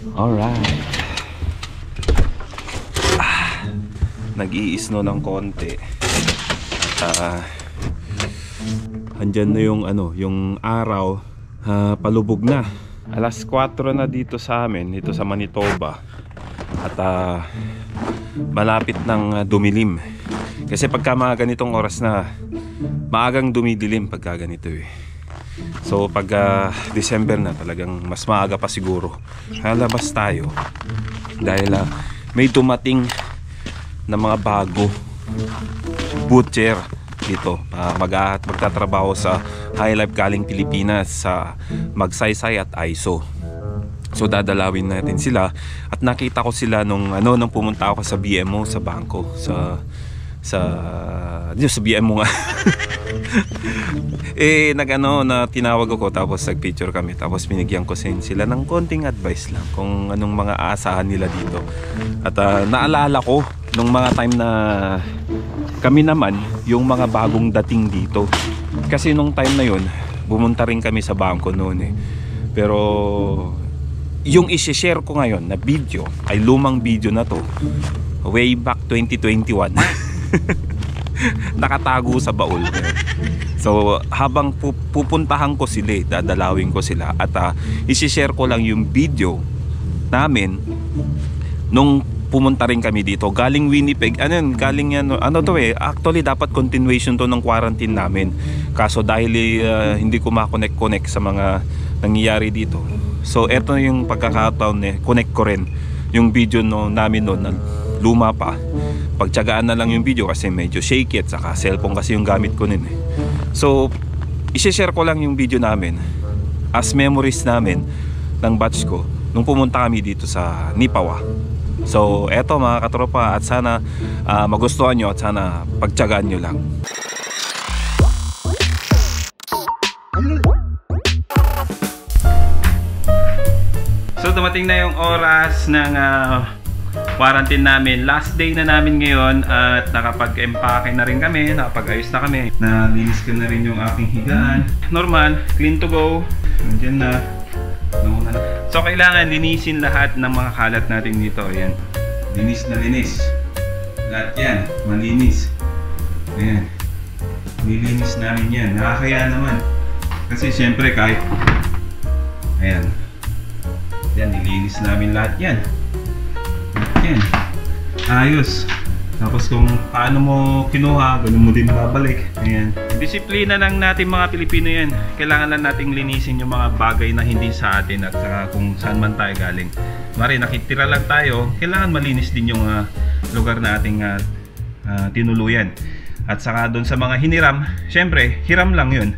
Alright. Nag-iisno ng konti. Andyan na yung yung araw, palubog na. Alas 4 na dito sa amin, dito sa Manitoba. At malapit ng dumilim. Kasi pagka mga ganitong oras na maagang dumidilim pagka ganito eh. So pag December na, talagang mas maaga pa siguro lalabas tayo dahil may dumating na mga bago butcher dito, magtatrabaho sa High Life galing Pilipinas sa Magsaysay at ISO. So dadalawin natin sila at nakita ko sila nung pumunta ako sa BMO sa bangko sa BMO nga. na tinawag ako tapos nagpicture kami tapos binigyan ko sila ng konting advice lang kung anong mga aasahan nila dito. At naalala ko nung mga time na kami naman yung mga bagong dating dito. Kasi nung time na yun, bumunta rin kami sa bangko noon eh. Pero yung i-share ko ngayon na video ay lumang video na to, way back 2021. Nakatago sa baul. So habang pupuntahan ko sila, dadalawin ko sila at i-share ko lang yung video namin nung pumunta rin kami dito galing Winnipeg. Galing yan, actually dapat continuation to ng quarantine namin, kaso dahil hindi ko ma-connect sa mga nangyayari dito. So eto yung pagkakataon connect ko rin yung video namin noon na luma pa. Pagtyagaan na lang yung video kasi medyo shaky at saka cellphone kasi yung gamit ko nun eh. So i-share ko lang yung video namin as memories namin ng batch ko nung pumunta kami dito sa Nipawa. So eto mga katropa, at sana magustuhan nyo at sana pagtyagaan nyo lang. So dumating na yung oras ng quarantine namin. Last day na namin ngayon at nakapag-empake na rin kami, nakapag-ayos na kami. Nalinis ko na rin yung aking higaan. Normal, clean to go. Nandiyan na. So kailangan linisin lahat ng mga kalat natin dito. Ayan. Linis na linis. Lahat yan, malinis. Ayan. Nilinis namin yan. Nakakaya naman. Kasi syempre kahit ayan. Yan, nilinis namin lahat yan. Yan. Ayos. Tapos kung paano mo kinuha, ganun mo din babalik. Ayan. Disiplina lang natin mga Pilipino yan. Kailangan lang nating linisin yung mga bagay na hindi sa atin at saka kung saan man tayo galing. Mari, nakitira lang tayo, kailangan malinis din yung lugar na ating tinuluyan. At saka doon sa mga hiniram, syempre, hiram lang yun.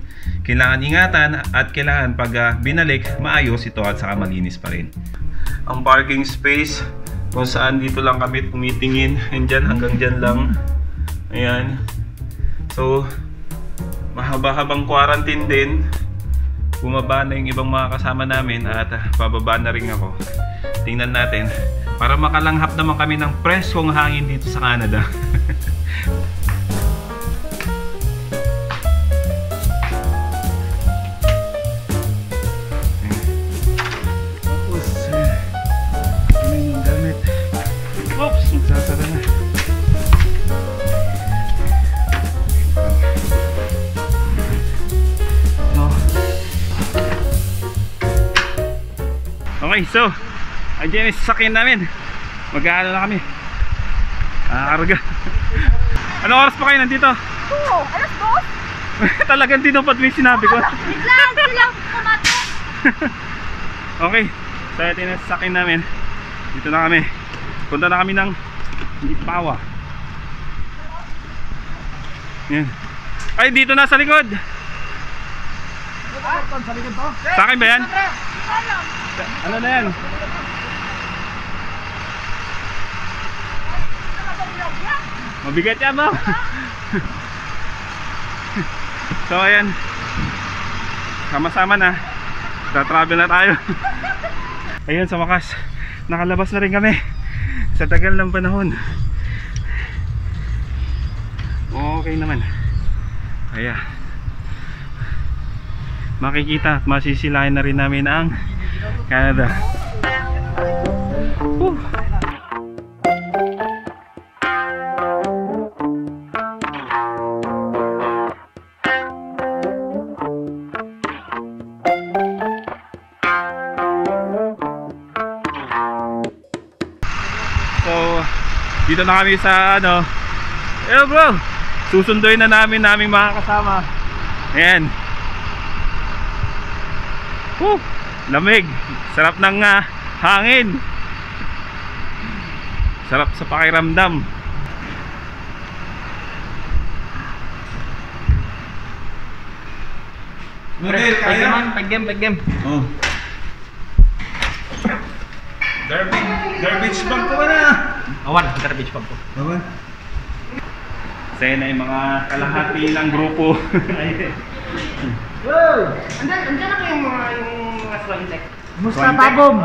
Kailangan ingatan at kailangan pag binalik, maayos ito at saka malinis pa rin. Ang parking space, kung saan dito lang kami tumitingin, andyan hanggang dyan lang. Ayan. So mahaba-habang quarantine din, bumaba na yung ibang mga kasama namin at pababa na rin ako. Tingnan natin para makalanghap naman kami ng preskong hangin dito sa Canada. Okay, so andyan yung sasakyan namin. Mag-aano na kami. Karga. Anong oras pa kayo nandito? Alas 2? Talagang tinupad mo yung sinabi ko. Biglang pumato. Okay, so ito yung sasakyan namin. Dito na kami. Punta na kami ng Nipawa. Yan. Ay, dito na sa likod. Sa likod to? Sa akin ba yan? Ano na yan? Mabigat yan ba? So ayan, sama-sama na, travel na tayo. Ayun, sa wakas nakalabas na rin kami sa tagal ng panahon. Okay naman. Ayan, makikita at masisilayan na rin namin ang Canada. Whew. So, dito na kami sa ano. Eh bro, susunduin na namin naming mga kasama. Ayan. Lamig. Sarap ng hangin. Sarap sa pakiramdam. Model, kaya? Pag-game. Oh. Garbage bag ko ba na? Awan, garbage bag ko. Awan? Sa'yo na yung mga kalahati ng grupo. Wow! Andiyan na yung mga swag-tech. Musta tabom?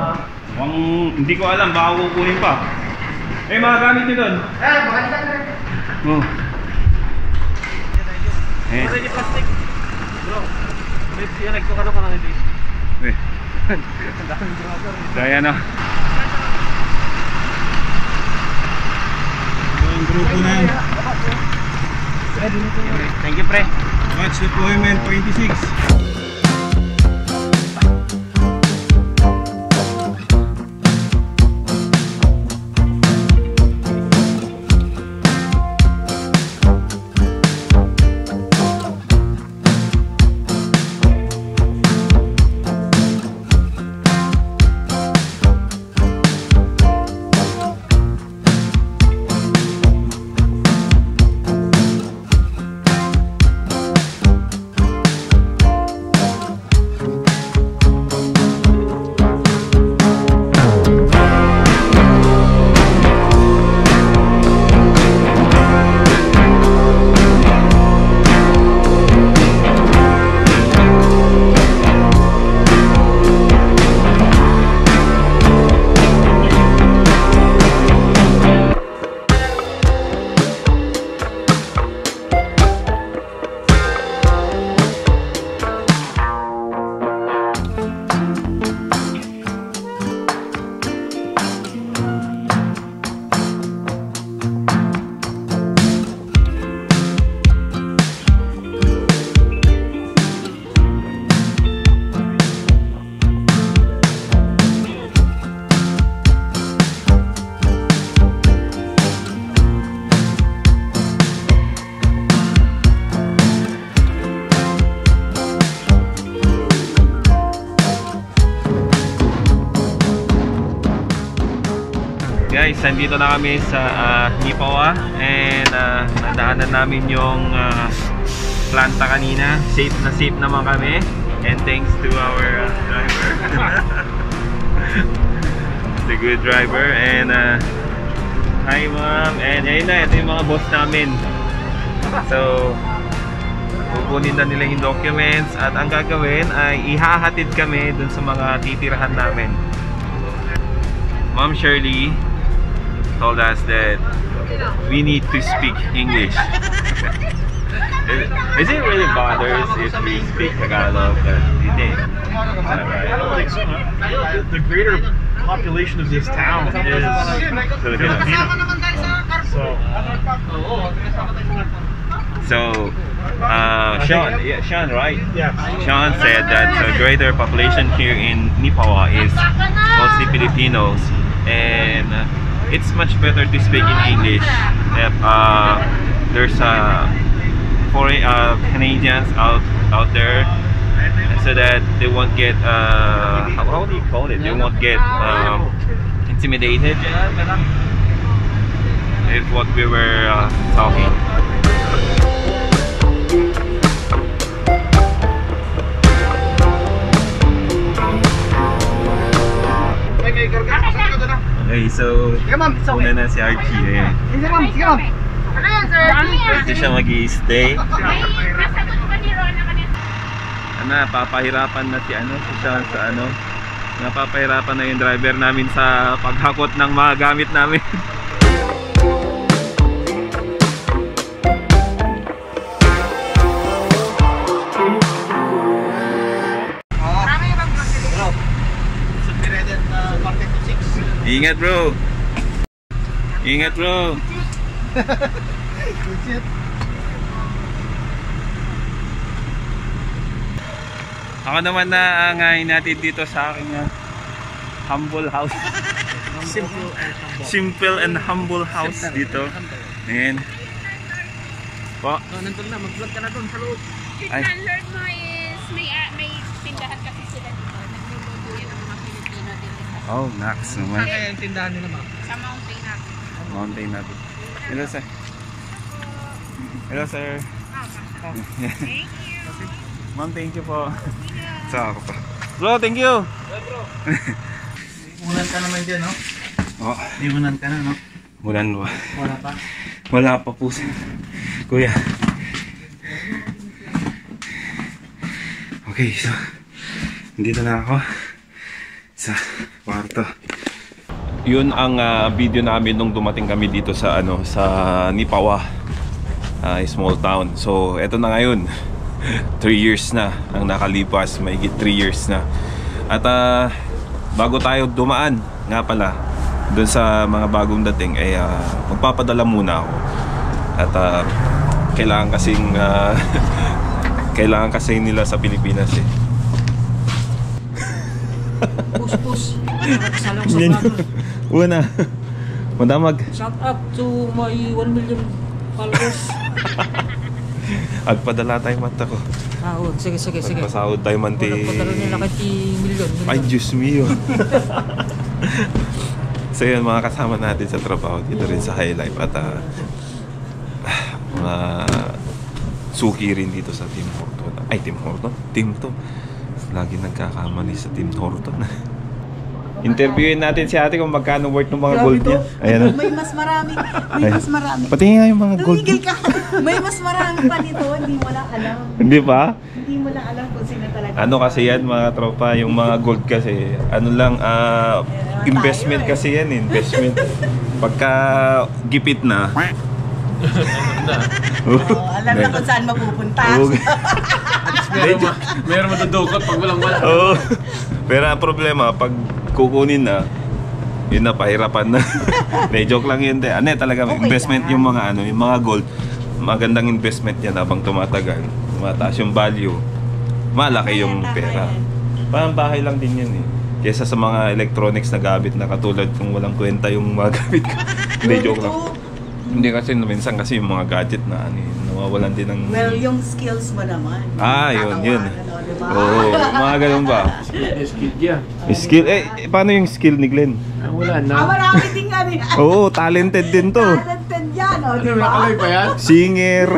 Hindi ko alam, baka kukunin pa. Eh, mga gamit nyo doon. Baka dito na rin. Oh. Eh. Ready plastic. Bro, yan nagkukano ka lang hindi. Eh. So, ayan o. Ang grupo na yan. Thank you, pre. Watch deployment 26. Guys, nandito na kami sa Nipawa and nadaanan namin yung planta kanina. Safe naman kami and thanks to our driver. It's a good driver and hi ma'am, and ayun na, ito yung mga boss namin. So kukunin na nila yung documents at ang gagawin ay ihahatid kami dun sa mga titirahan namin. Ma'am Shirley told us that we need to speak English. Is it really bothers if we speak Tagalog? Hindi. The greater population of this town is Filipino. So, Sean, right? Yeah. Sean said that the greater population here in Nipawa is mostly Filipinos, and it's much better to speak in English if there's foreign Canadians out there, so that they won't get how do you call it? They won't get intimidated. Is what we were talking. Okay, so una na si Archie. Ayan. Sige ma'am. Ano yan sir? Hindi siya mag-i-stay. May nasagot ba ni Ron na kanina? Napapahirapan na si Sean sa napapahirapan na yung driver namin sa paghakot ng mga gamit namin. Ingat bro. Ingat bro. Ako naman na angahin natin dito sa aking humble house. Simple and humble house dito. Ayan. Po. Nandun na, mag-vlog ka na doon sa loob. Yung Ay. landlord mo is may tindahan kasi sila dito. Nagluluto yun ang mga Pilipino din. Oh, Nax naman. Kaya yung tindahan nila, ma'am. Sa Mountain Up. Mountain natin. Hello sir. Hello sir. Thank you. Ma'am, thank you po. Sa ako pa. Bro, thank you. Bro. Imunan ka naman dyan, no? Oh, Imunan ka na, no? mulan ba? Wala pa. Wala pa po sir. Kuya. Okay, so dito na ako sa kwarto. Yun ang video namin nung dumating kami dito sa sa Nipawa, small town. So eto na ngayon, 3 years na ang nakalipas, mahigit 3 years na. At bago tayo dumaan nga pala doon sa mga bagong dating ay magpapadala muna ako. At kailangan kasing kailangan kasi nila sa Pilipinas eh. Push. Nakasalong sa vlogger. Una. Madamag. Shout out to my 1 million followers. Agpadala tayo mata ko. Oo, sige. Pasahod tayo manti. Padala nila kay million. Ay, Diyos mio. So yun, mga kasama natin sa trabaho dito rin sa High Life. At mga suki rin dito sa Tim Horton. Ay, Tim Horton? Tim to. Lagi nagkakamali sa Tim Horton. Interviewin natin si ate kung magkano worth ng mga gold niya. Ayan. May mas marami. May mas marami. Pati nga yung mga gold. Tumigil ka. May mas marami pa nito. Hindi mo lang alam. Hindi pa? Hindi mo lang alam kung sino talaga. Ano kasi yan mga tropa, yung mga gold kasi, ano lang, investment kasi yan, investment. Pagka gipit na, Alam na kung saan mapupunta. Meron matudukot pag walang wala. Oo. Pero ang problema, pag kukunin na, yun na, pahirapan na. May joke lang yun. Ano talaga, Okay investment lang. yung mga yung mga gold, magandang investment yan habang tumatagal. Tumataas yung value, malaki yung pera. Parang bahay lang din yan eh. Kesa sa mga electronics na gamit na katulad kung walang kwenta yung mga gamit ko. Hindi, joke lang. Hindi kasi minsan kasi yung mga gadget na nawawalan din ng... Well, yung skills mo naman. Yun. Tatawanan, diba? Oo, mga ganun ba? Skid yan. Skill, paano yung skill ni Glenn? Wala na. Marami din nga rin. Oo, talented din to. Talented yan, Ano, diba? nakalay pa yan? Singer,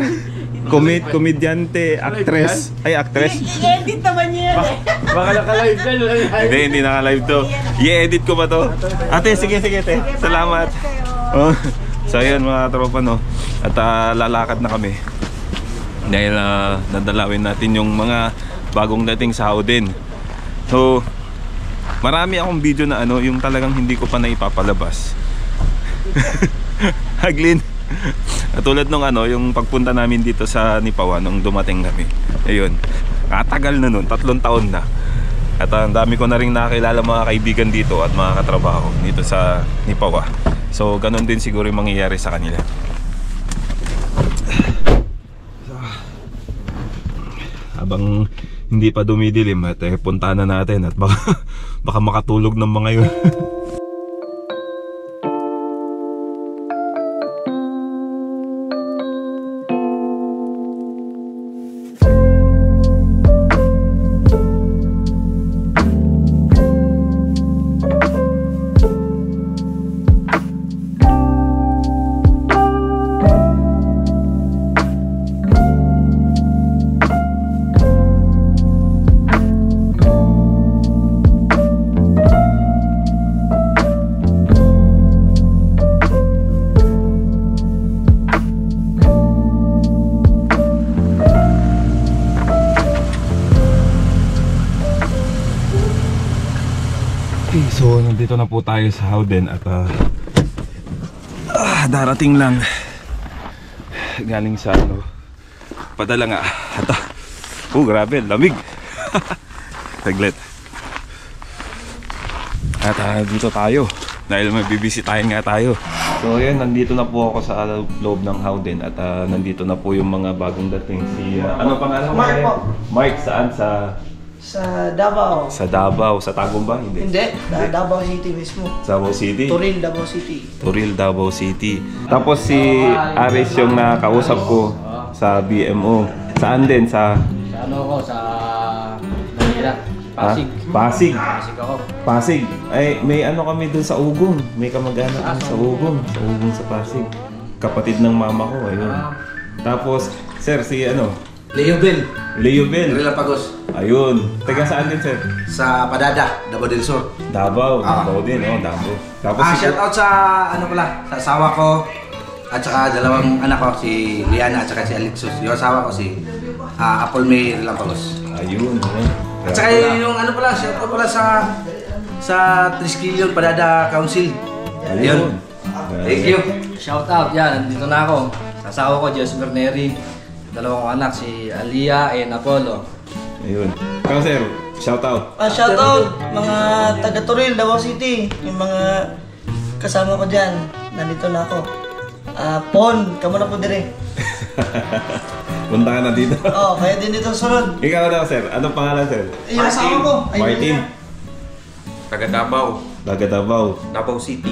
komedyante, actress. Ay, actress. I-edit naman niya yan. Baka nakalive ka. Hindi naka-live to. I-edit ko ba to? Ate, sige, te. Salamat. Oh. So ayun mga tropa, no. At lalakad na kami. Dahil nadalawin natin yung mga bagong dating sa Howden. So marami akong video na yung talagang hindi ko pa naipapalabas. Haglin. Tulad nung yung pagpunta namin dito sa Nipawa nung dumating kami. Ayun. Katagal na nun, 3 taon na. At ang dami ko na rin nakakilala mga kaibigan dito at mga katrabaho dito sa Nipawa. So ganun din siguro yung mangyayari sa kanila. So, habang hindi pa dumidilim at puntahan na natin at baka makatulog ng mga yun. Okay, so nandito na po tayo sa Howden at darating lang galing sa padala nga at grabe, lamig. Taglit. At dito tayo Dahil may bibisitahin nga tayo. So yun, nandito na po ako sa loob ng Howden at nandito na po yung mga bagong dating. Si, ano pangalan mo? Mark po. Mark, saan? Sa Davao. Sa Davao. Sa Tagum ba? Hindi. Hindi, Davao City mismo. Davao City? Turil, Davao City. Turil, Davao City. Tapos si Aris yung nakausap ko sa BMO. Saan din? Sa Sa Manila. Pasig. Pasig. Pasig ako. Pasig. Ay, may ano kami dun sa Ugong. May kamag-anak kami sa Ugong. Sa Ugong sa Pasig. Kapatid ng mama ko, ayun. Tapos, sir, si ano? Leo Bell. Leo Bell. Relapagos. Ayun. Taga saan din, sir? Sa Padada, Davao del Sur. Davao. Davao din, oh, Davao. Tapos Shout out sa ano pala, sa asawa ko at saka dalawang anak ko, si Liana at saka si Alexus. Yung asawa ko si Apple May Relapagos. ayun, ayun. At saka yung ano pala, shout out pala sa Triskelion Padada Council. Ayun. Thank you. Shout out yan, nandito na ako. Sa asawa ko, Jess Berneri. Dalawang anak, si Alia and Apollo. Ayun. Ikaw, sir, shout out. Shoutout mga taga Turil, Davao City. Yung mga kasama ko dyan. Nandito na ako. Pon, kamo na po dire. Punta ka na dito. Oh, kaya din dito sunod. Ikaw daw, sir. Anong pangalan, sir? Yung asawa ko. ayun Martin. yan. Taga Davao. Taga Davao. Davao City.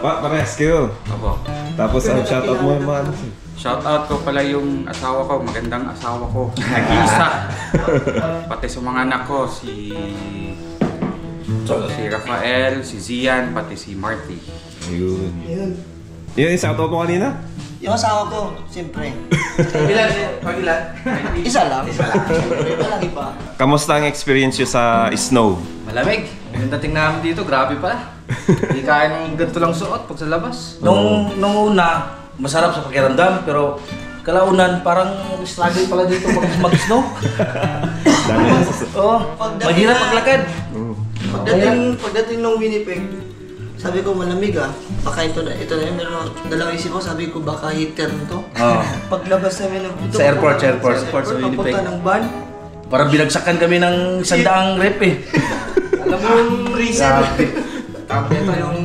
Parehas kayo. Opo. Tapos, shoutout mo yung mga ano, sir. Shoutout ko pala yung asawa ko, magandang asawa ko. Nag-iisa. Pati sa mga anak ko, si Rafael, si Zian, pati si Marty. Ayun. Yun. Yun yung shoutout mo kanina? Yung asawa ko, siyempre. Ilan? Pag-ilan? Isa lang. Siyempre, walang iba. Kamusta ang experience nyo sa snow? Malamig. Yung dating namin dito, grabe pala. Hindi kaya ng ganito lang suot pag sa labas. Nung una, masarap sa pakiramdam, pero kalaunan parang struggle pala dito mag-snow. Dami na sa... Oo, mahirap maglakad. Pagdating ng Winnipeg, sabi ko malamig baka ito na yun, pero dalawang isip ko, sabi ko baka heater nito. Oo. Paglabas namin ng Sa airport sa Winnipeg. papunta ng van, Parang binagsakan kami ng sandaang rep eh. Alam mo yung freezer. Tapos ito yung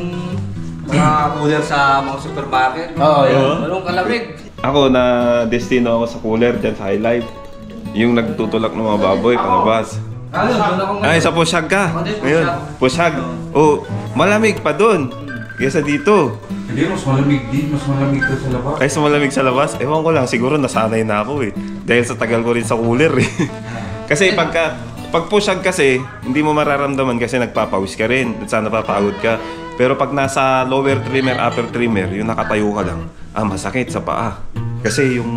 mga cooler sa mga supermarket. Oo, yun. Walang kalamig. Ako na destino ako sa cooler dyan sa High Life. Yung nagtutulak ng mga baboy palabas. Doon ako Ay, sa Pushag ka. Ngayon, Pushag. Oh, malamig pa doon. Kaysa dito. Hindi, mas malamig din. Mas malamig doon sa labas. Ay, sa malamig sa labas. Ewan ko lang, siguro nasanay na ako eh. Dahil sa tagal ko rin sa cooler eh. Kasi pag Pushag kasi, hindi mo mararamdaman kasi nagpapawis ka rin. At sana napapagod ka. Pero pag nasa lower trimmer, upper trimmer, yung nakatayo ka lang, masakit sa paa. Kasi yung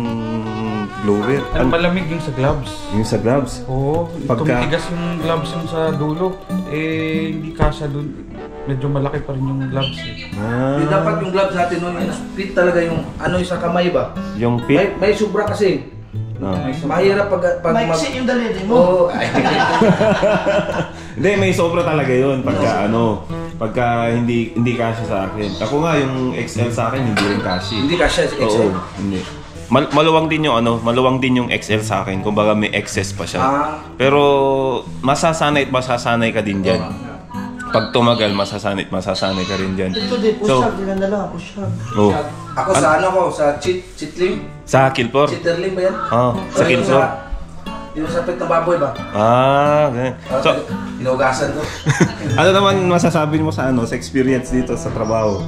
blower. Ang malamig yung sa gloves. Yung sa gloves. Oo, Pagka- tumitigas yung gloves yung sa dulo. Hindi kasya dun. Medyo malaki pa rin yung gloves eh. Di dapat yung gloves natin nun, yung fit talaga yung ano yung sa kamay ba? Yung pit. May sobra kasi. Mahirap pag maiksi yung daliri mo. Oo, ay. Hindi, may sobra talaga yun pagka pagka hindi kasya sa akin. Ako nga yung XL sa akin hindi rin kasya. Hindi kasya sa Oo, XL. hindi. Maluwang din yung XL sa akin. Kumbaga may excess pa siya. Pero masasanay ka din diyan. Pag tumagal, masasanay ka rin diyan. Ito din, push-up. Din ang dalawa, push-up. Oh. Ako sa ano ko, sa chitlim. Sa Kilpor? Chitterlim ba yan? Sa Kilpor. Yung sa pet ng baboy ba? Ganyan. So, Hinugasan ko. ano naman masasabi mo sa sa experience dito sa trabaho?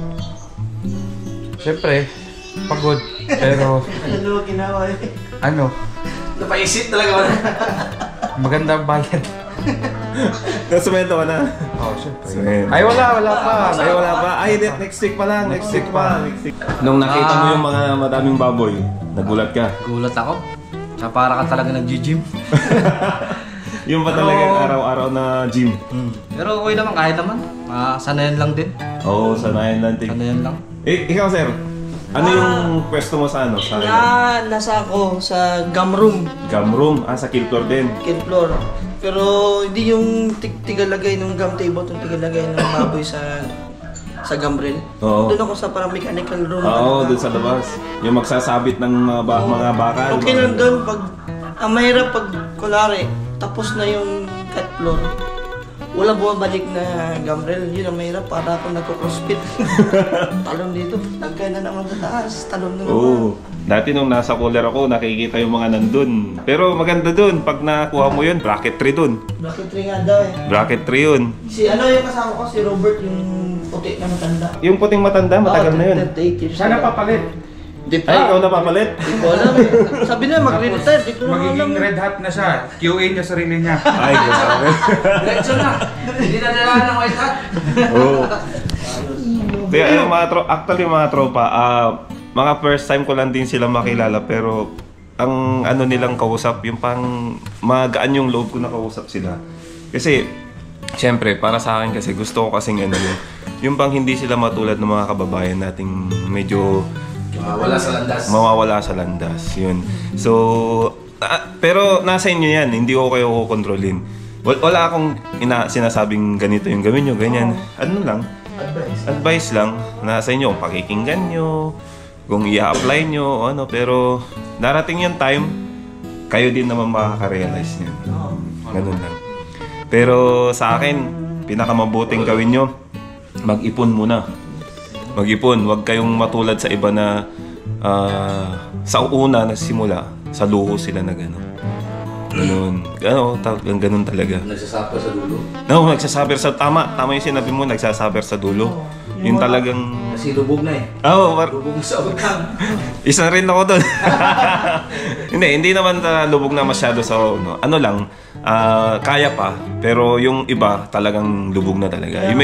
Siyempre, pagod. Pero, Ano ginawa eh? ano, Napaisip talaga wala. maganda ang bayad. Nasumento ka na? Oo, siyempre. Sumento. Ay, wala pa. Ay, wala pa. Ay, next week pa lang. Next week pa. Nung nakita mo yung mga madaming baboy, nagulat ka. Gulat ako. Sa para ka talaga nag-gym. Yung pa talagang araw-araw na gym. Pero okay naman, kahit naman. Sanayan lang din. Oo, sanayan natin. Sanayan lang. Ikaw, sir. Ano yung pwesto mo sa Sa Nasa ako sa gum room, gum room. Sa Kilpor din. kill floor. Pero hindi yung tigalagay ng gum table, yung tigalagay ng baboy sa gum rail. Oo. Doon ako sa parang mechanical room. Oo, dun sa labas. Yung magsasabit ng mga bakal. Okay lang doon pag ang mahirap pag kunwari tapos na yung cut floor. wala bumabalik na gamrel. Yun ang mahirap, para ako nagko-crossfit. Talon dito, nagkaya na naman sa taas, talon na naman. Oo. Dati nung nasa cooler ako, nakikita yung mga nandun. Pero maganda dun, pag nakuha mo yun, bracket 3 dun. Bracket 3 nga daw eh. Bracket 3 yun. Si ano yung kasama ko, si Robert, yung puti na matanda. Yung puting matanda, matagal na yun. 38 years. Sana papalit. Di pa. Ay, ikaw na papalit? Di ko alam eh. Sabi na, mag-retire. Di ko na alam. Magiging red hat na siya. QA niya sarili niya. Ay, grabe. Diretso na. Hindi na dala ng white hat. Oo. Kaya yung actually mga tropa, mga first time ko lang din sila makilala, pero ang ano nilang kausap, yung pang magaan yung loob ko na kausap sila. Kasi, syempre, para sa akin kasi, gusto ko kasing ano yung pang hindi sila matulad ng mga kababayan nating medyo Wala sa landas. mawawala sa landas. Yun. So, pero nasa inyo yan, hindi ko kayo kukontrolin. Wala akong sinasabing ganito yung gawin nyo, ganyan. Ano lang? Advice lang. Nasa inyo kung pakikinggan nyo, kung i-apply nyo, ano. Pero darating yung time, kayo din naman makaka-realize nyo. Ganun lang. Pero sa akin, pinakamabuting gawin nyo, mag-ipon muna. Mag-ipon, huwag kayong matulad sa iba na sa una na simula, sa luho sila na gano'n. Ganun talaga. Nagsasaper sa dulo. No, nagsasaber sa tama yung sinabi mo, nagsasaber sa dulo. Yung talagang Kasi lubog na eh. Lubog sa utang. isa rin ako doon. hindi naman lubog na masyado sa ano lang, kaya pa, pero yung iba talagang lubog na talaga. Yung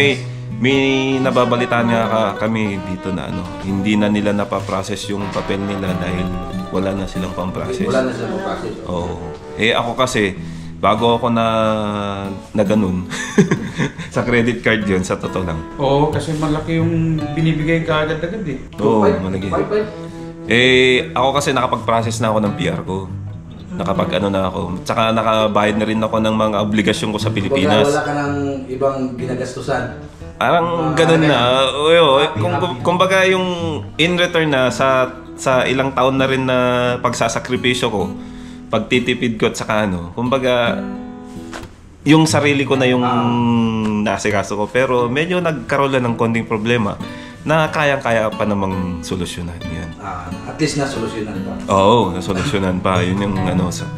may nababalitaan nga kami dito na hindi na nila napaprocess yung papel nila dahil wala na silang pang-process. Wala na silang pang-process. Oo. Ako kasi, bago ako na ganun, sa credit card yun, sa totoo lang. Oo, kasi malaki yung binibigay ka agad-agad eh. Oo, malaki. Ako kasi nakapag-process na ako ng PR ko. Nakapag-ano na ako. Tsaka nakabayad na rin ako ng mga obligasyon ko sa Pilipinas. Wala ka ng ibang ginagastusan. Parang ganun na. Kumbaga yung in return na sa ilang taon na rin na pagsasakripisyo ko, pagtitipid ko at saka kumbaga yung sarili ko na yung nasikaso ko. Pero medyo nagkaroon lang ng konting problema na kayang-kaya pa namang solusyonan yan. At least nasolusyonan pa. Oo, nasolusyonan pa. Yun yung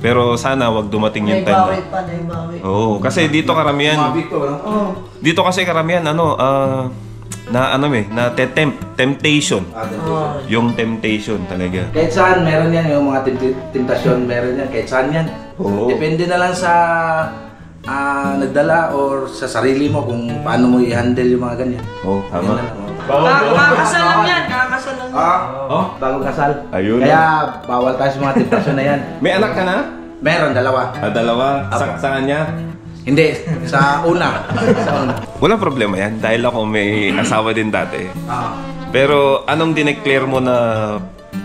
pero sana wag dumating yung time na. Naibawi pa, naibawi. Oo, kasi dito karamihan. Dito kasi karamihan na temptation. Yung temptation talaga. Kahit saan meron yan, yung mga temptasyon meron yan, kahit saan yan. Oo. Depende na lang sa nagdala or sa sarili mo kung paano mo i-handle yung mga ganyan. Oo, tama. Kakasal lang yan, kakasal lang yan. Bagong kasal. Ayun. Kaya bawal tayo sa mga temptasyon na yan. May anak ka na? Meron, dalawa. Dalawa? Sa kanya? Hindi, sa una. Walang problema yan dahil ako may asawa din dati. Pero anong dineclare mo na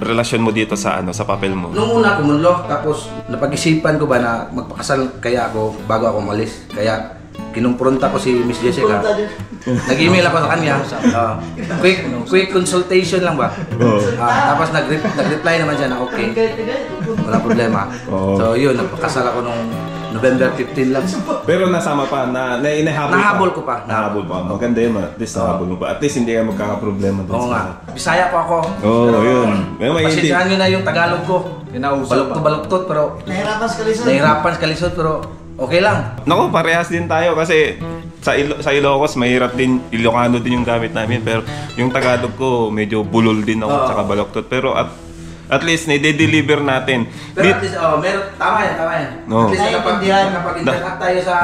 relasyon mo dito sa papel mo? Nung una kumunlo, tapos napag-isipan ko ba na magpakasal kaya ako bago ako umalis. Kaya kinumpronta ko si Miss Jessica. Nag-email ako sa kanya. Quick consultation lang ba? Tapos nag-reply naman siya na okay. Wala problema. Oo. So yun, nagpakasal ako nung November 15 lang. Pero nasama pa, Nahabol ko pa. Nahabol pa. Maganda yun, at least nahabol mo pa. At least hindi ka magkakaproblema doon. Oo nga. Bisaya po ako. Oo, yun. Pasensyahan nyo na yung Tagalog ko. Baluktot pero Nahirapan sa kalisod. nahirapan sa kalisod pero okay lang. Naku, parehas din tayo kasi sa Ilocos, mahirap din, Ilocano din yung gamit namin. Pero yung Tagalog ko, medyo bulol din ako, tsaka baluktot. Pero at least, nade-deliver natin. Pero at least, meron, tama yan. No. At least Naiintindihan. nakapag-interact tayo sa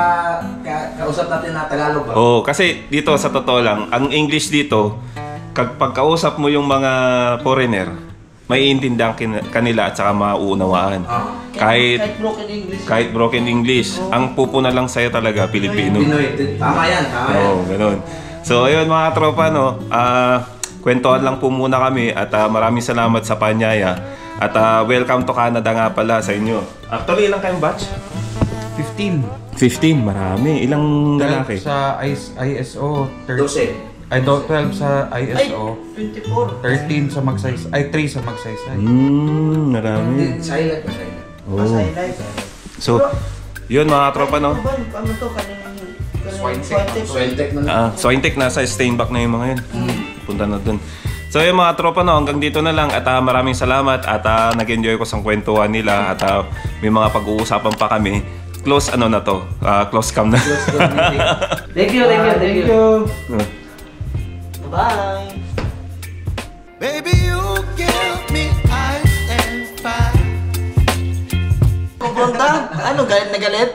kausap natin na Tagalog ba? Oo, kasi dito, sa totoo lang, ang English dito, kapag kausap mo yung mga foreigner, maiintindihan kanila at saka mauunawaan. Kahit broken English, ang pupuna lang sa'yo talaga, Pilipino. Pinoy, tama yan. Oo, ganun. So, ayun mga tropa, kwentuhan lang po muna kami at maraming salamat sa panyaya. At welcome to Canada nga pala sa inyo. Actually, ilang kayong batch? 15. 15, marami. Ilang lalaki? Sa ISO 12. 12 sa Ay, ISO. 24. 13 sa magsaysay. 3 sa magsaysay. Marami. Silent. Oh. So, yun mga tropa, Ano to, kanyang Swintek na. Swintek nasa Steinbach na yung mga yun. Punta na dun. So yung mga tropa no, hanggang dito na lang at maraming salamat at nag-enjoy ko sa kwentuhan nila at may mga pag-uusapan pa kami. Close ano na to? Close cam na. Thank you. Bye. Baby, you give me ice and fire. Kumpronta? Ano, galit na galit?